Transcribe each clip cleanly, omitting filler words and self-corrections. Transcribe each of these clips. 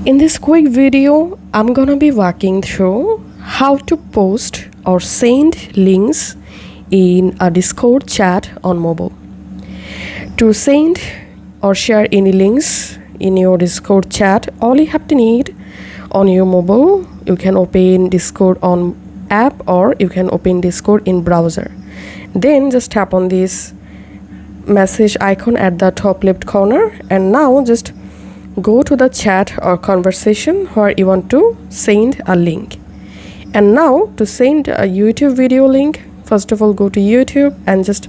In this quick video, I'm gonna be walking through how to post or send links in a Discord chat on mobile. To send or share any links in your Discord chat, all you have to need on your mobile, you can open Discord on app or you can open Discord in browser. Then just tap on this message icon at the top left corner, and now just go to the chat or conversation where you want to send a link. And now to send a YouTube video link, first of all go to YouTube and just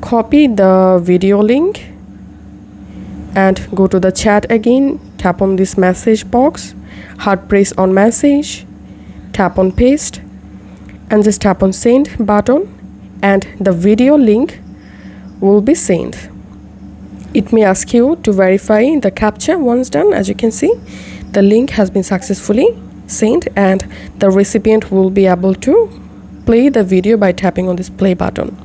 copy the video link and go to the chat again, tap on this message box, hard press on message, tap on paste and just tap on send button, and the video link will be sent. It may ask you to verify the captcha. Once done, as you can see, the link has been successfully sent and the recipient will be able to play the video by tapping on this play button.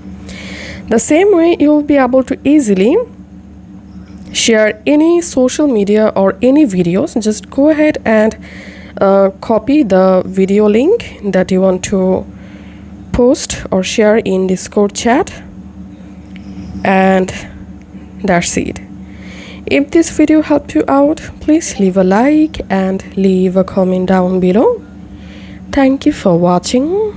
The same way you will be able to easily share any social media or any videos. Just go ahead and copy the video link that you want to post or share in Discord chat, and that's it. If this video helped you out, please leave a like and leave a comment down below. Thank you for watching.